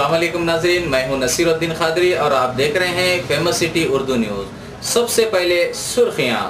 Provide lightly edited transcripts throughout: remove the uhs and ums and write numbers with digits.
अस्सलाम वालेकुम नाज़रीन, मैं हूं नसीरुद्दीन खादरी और आप देख रहे हैं फेमस सिटी उर्दू न्यूज़। सबसे पहले सुर्खियां।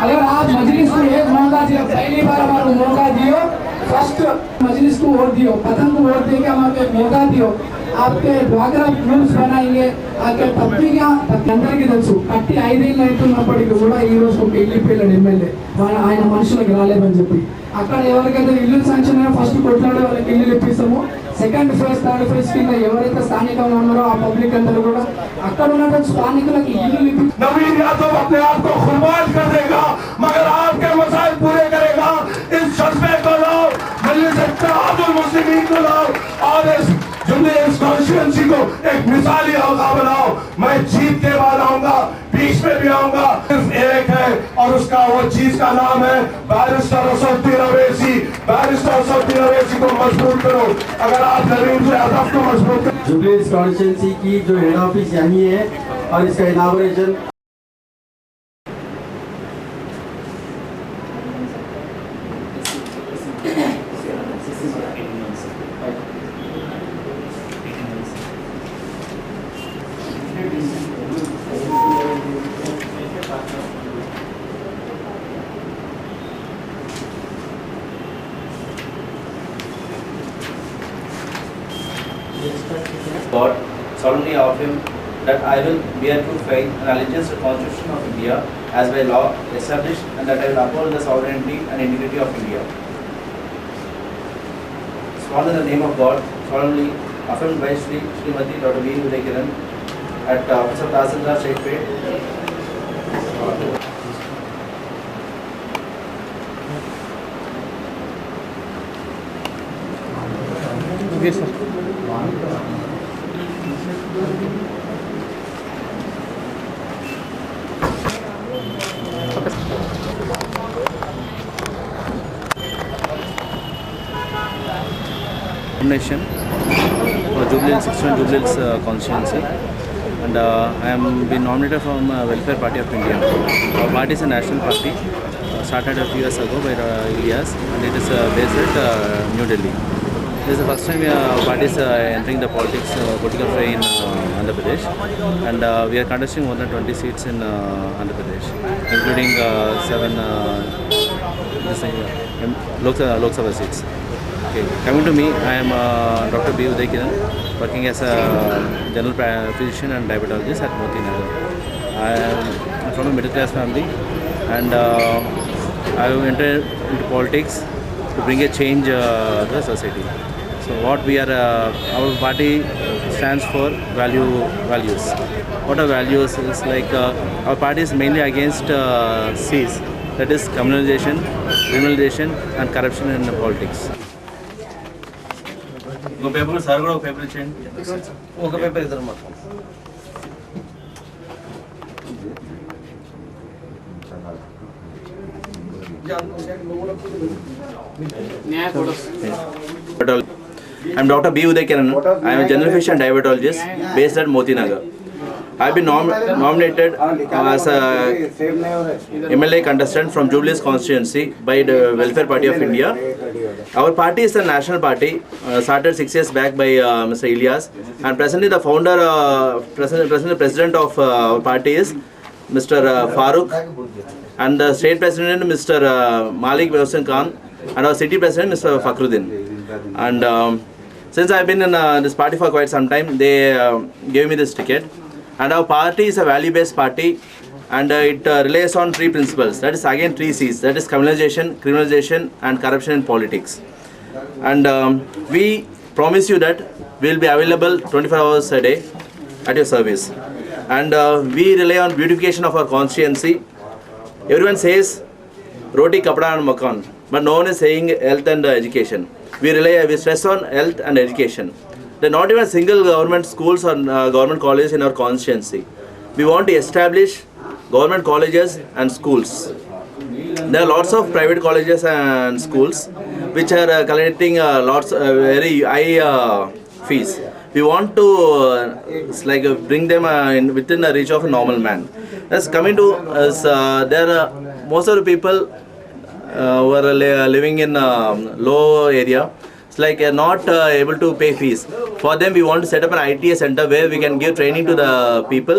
अगर आप मजलिस को एक मौका दियो, पहली बार हमारे मौका दियो, फर्स्ट मजलिस को वोट दियो, प्रथम को वोट देके हमारे मौका दियो, आपके డ్వాక్రా గ్రూప్స్ बनाएंगे, आपके పబ్లిక్ అందరికీ తెలుసు కట్టి 5 ఏళ్ళు అవుతున్నప్పటికీ కూడా ఈ రోజు ఒక ఇల్లు పిల్లడు ఎమ్మెల్యే ఆయన మనుషులకు రాలేదని చెప్పి అక్కడ ఎవరికైతే ఇల్లు శాంక్షన్ అయినా ఫస్ట్ కొట్లాడే వాళ్ళకి ఇల్లు ఇప్పిస్తాము. సెకండ్ ఫేజ్ థర్డ్ ఫేజ్ కింద ఎవరైతే స్థానికంగా ఉన్నారో ఆ పబ్లిక్ అందరూ కూడా అక్కడ ఉన్నటువంటి స్థానికులకు ఇల్లు ఇప్పించి नवीन यादव अपने आप को कुर्बान कर देगा मगर आपके मसाइल पूरे करेगा. इस जज्बे को लाओ, मजलिस इत्तेहादुल मुस्लिमीन को लाओ और इस जुब्लीहिल्स कॉन्स्टिट्यूएंसी को एक मिसाली हल्का बनाओ. मैं जीत के बाद आऊंगा, बीच में भी आऊंगा. सिर्फ एक है और उसका वो चीज का नाम है बैरिस्टर असदुद्दीन अवैसी. बैरिस्टर असदुद्दीन अवैसी को मजबूत करो. अगर आप नवीन यादव को मजबूत करो. जुब्लीहिल्स कॉन्स्टिट्यूंसी की जो हेड ऑफिस यहीं है और इसका inauguration God solemnly of him that I will bear true faith and allegiance to the Constitution of India as by law established, and that I will uphold the sovereignty and integrity of India. Sworn in the name of God, solemnly affirmed by Srimati Dr. V. Udayakiran at Office of Tahsildar, Shaikpet. Okay, sir. Nomination for Jubilees 61 Jubilees constituency, and I am been nominated from Welfare Party of India. Our party is a national party, started a few years ago by Ilyas, and it is based at New Delhi. This is the first time our party is entering the political fray in Andhra Pradesh, and we are contesting more than 20 seats in Andhra Pradesh, including 7 Lok Sabha seats. Okay. Coming to me, I am Dr. B. Udayakiran, working as a general physician and diabetologist at Moti Nagar. I am from a middle class family, and I have entered into politics to bring a change to the society. So what we are, our party stands for values. What are values is like our party is mainly against C's, that is criminalization, and corruption in politics. ఒక paper sir కూడా ఒక paper ఇచ్చేయండి. ఒక paper ఇద్దరు మాత్రం. I am Dr. B. Udayakiran. I am a general physician and diabetologist based at Moti Nagar. I have been nominated as a MLA contestant from Jubilees constituency by the Welfare Party of India. Our party is a national party, started 6 years back by Mr. Ilyas, and presently the founder, president of our party is Mr. Farooq, and the state president Mr. Malik Mohsin Khan, and our city president Mr. Fakhruddin. And since I have been in this party for quite some time, they gave me this ticket. And our party is a value-based party, and it relies on 3 principles. That is again 3 C's. That is criminalization, and corruption in politics. And we promise you that we will be available 24 hours a day at your service. And we rely on beautification of our constituency. Everyone says roti, kapda and makan, but no one is saying health and education. We stress on health and education. There are not even single government schools or government colleges in our constituency. We want to establish government colleges and schools. There are lots of private colleges and schools which are collecting very high fees. We want to bring them within the reach of a normal man. That's coming to there are most of the people who are living in low area. It's like not able to pay fees. For them, we want to set up an ITS center where we can give training to the people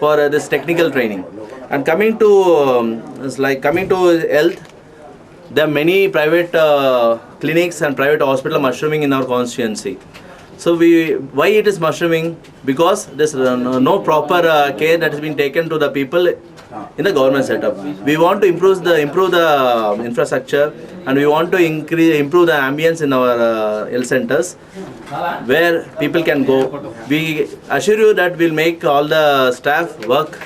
for this technical training. And coming to health, there are many private clinics and private hospital mushrooming in our constituency. So why it is mushrooming? Because there's no proper care that has been taken to the people in the government setup. We want to improve the infrastructure, and we want to improve the ambience in our health centers where people can go. We assure you that we'll make all the staff work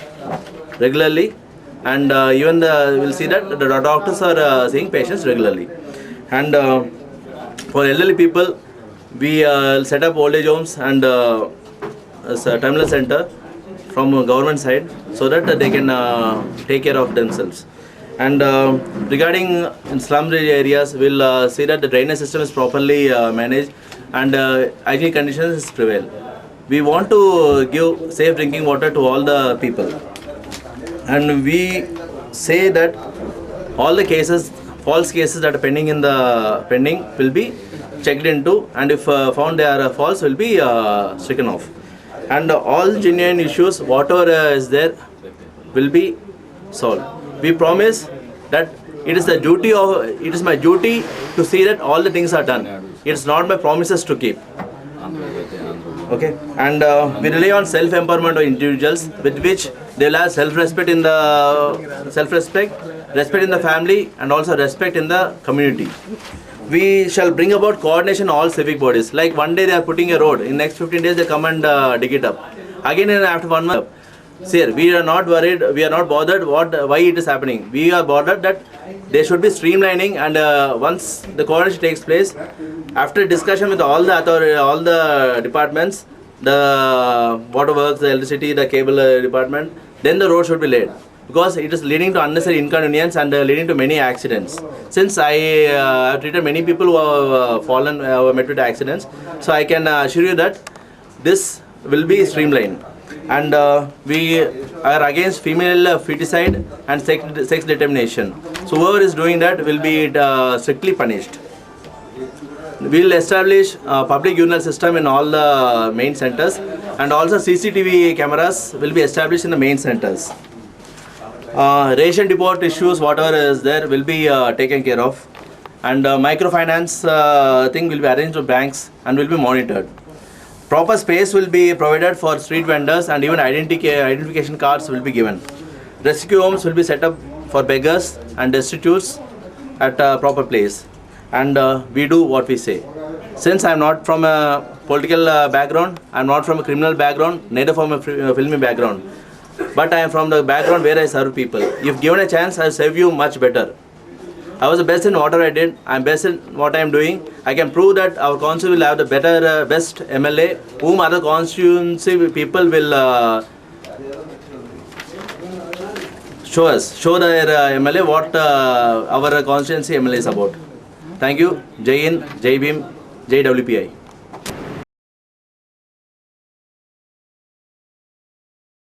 regularly, and even we'll see that the doctors are seeing patients regularly. And for elderly people, we set up old age homes and terminal center from government side, so that they can take care of themselves. And regarding in slum areas, we'll see that the drainage system is properly managed and hygienic conditions prevail. We want to give safe drinking water to all the people, and we say that all the cases, false cases that are pending will be checked into, and if found they are false, will be stricken off. And all genuine issues, whatever is there, will be solved. We promise that it is my duty to see that all the things are done. It's not my promises to keep. Okay, and we rely on self-empowerment of individuals, with which they will have respect in the family, and also respect in the community. We shall bring about coordination all civic bodies. Like one day they are putting a road, in next 15 days they come and dig it up. Again after 1 month. Sir, we are not worried, we are not bothered why it is happening. We are bothered that they should be streamlining, and once the coordination takes place, after discussion with all the authority, all the departments, the water works, the electricity, the cable department, then the road should be laid. Because it is leading to unnecessary inconvenience and leading to many accidents. Since I have treated many people who have fallen, who have met with accidents, so I can assure you that this will be streamlined. And we are against female feticide and sex determination. So whoever is doing that will be strictly punished. We will establish a public urinal system in all the main centers, and also CCTV cameras will be established in the main centers. Ration depot issues, whatever is there, will be taken care of, and microfinance thing will be arranged with banks and will be monitored. Proper space will be provided for street vendors, and even identification cards will be given. Rescue homes will be set up for beggars and destitutes at a proper place, and we do what we say. Since I am not from a political background, I am not from a criminal background, neither from a filmy background, but I am from the background where I serve people. If given a chance, I will serve you much better. I was the best in whatever I did. I am best in what I am doing. I can prove that our constituency will have the best MLA, whom other constituency people will show their MLA what our constituency MLA is about. Thank you. Jai Hind, Jai Bhim, Jai WPI.